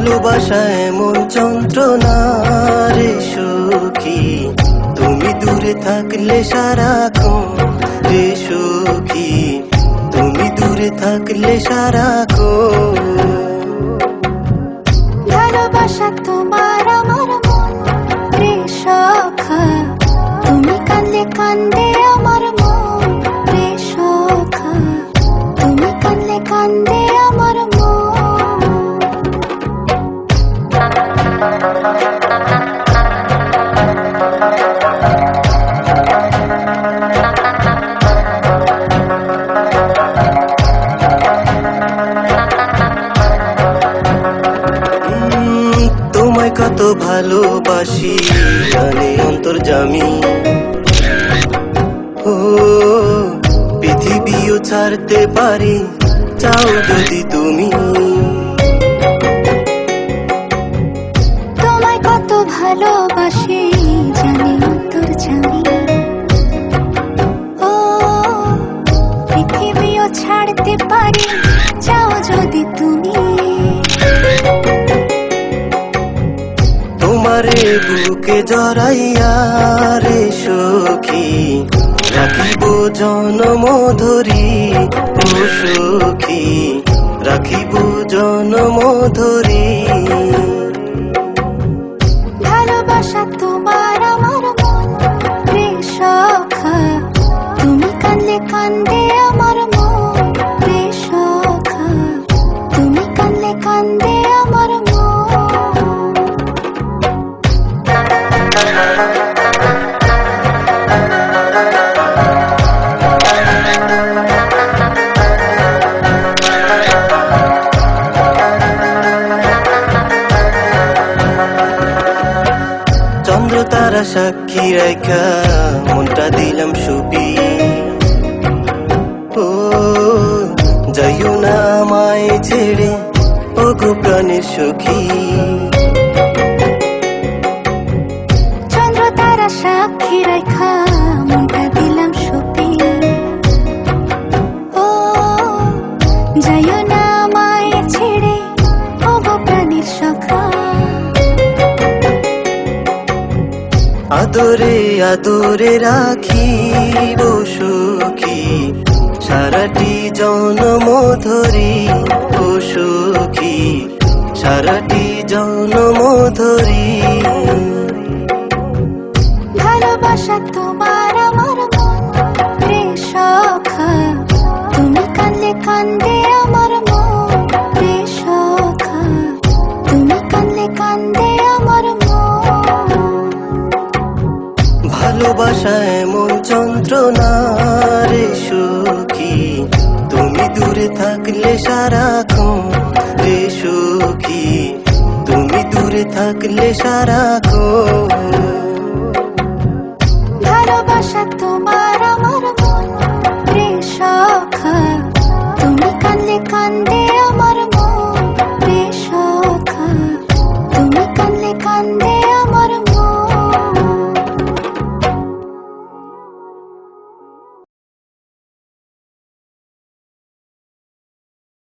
ভালোবাসা এমন যন্ত্রণা রে সখী, তুমি দূরে থাকলে সারাক্ষণ রে সখী, তুমি দূরে থাকলে সারাক্ষণ। ভালোবাসা তোমার আমার মন রে সখা, তুমি কাঁদলে কান্দে আমার মন রে সখা, তুমি কাঁদলে কান্দে আমার মন। তোমায় কত ভালোবাসি জানে অন্তর্যামী, ও পৃথিবীও ছাড়তে পারি চাও যদি তুমি। তোমায় কত ভালোবাসি জানি অন্তর্যামী, ও পৃথিবীও ছাড়তে পারি চাও যদি তুমি। তোমারে বুকে জড়াইয়া রে সখী, রাখিব জনম ধরি ও সখী, রাখিব জনম ধরি। ভালোবাসা তোমার আমার মন রে সখা, তুমি কাঁদলে কান্দে আমার মন রে সখা, তুমি কাঁদলে কান্দে আমার মন। চন্দ্র তারা সাক্ষী রেখা মনটা দিলাম সুপি, ও যাইও না আমায় ছেড়ে ও গো প্রাণের সখী। চন্দ্র তারা সাক্ষী রেখা মনটা দিলাম সুপি, ও যাইও না আমায় ছেড়ে ও গো প্রাণের সখা। আদরে আদরে রাখিব সখী, সারাটি জনম ধরি ও সখী, সারাটি জনম ধরি। ভালোবাসা তোমার আমার মন রে সখা, তুমি কাঁদলে কান্দে আমার মন রে সখা, তুমি কাঁদলে কান্দে আমার মন। ভালোবাসা এমন যন্ত্রণা রে সখী, তুমি দূরে থাকলে সারাক্ষণ রে সখী, তুমি দূরে থাকলে সারাক্ষণ।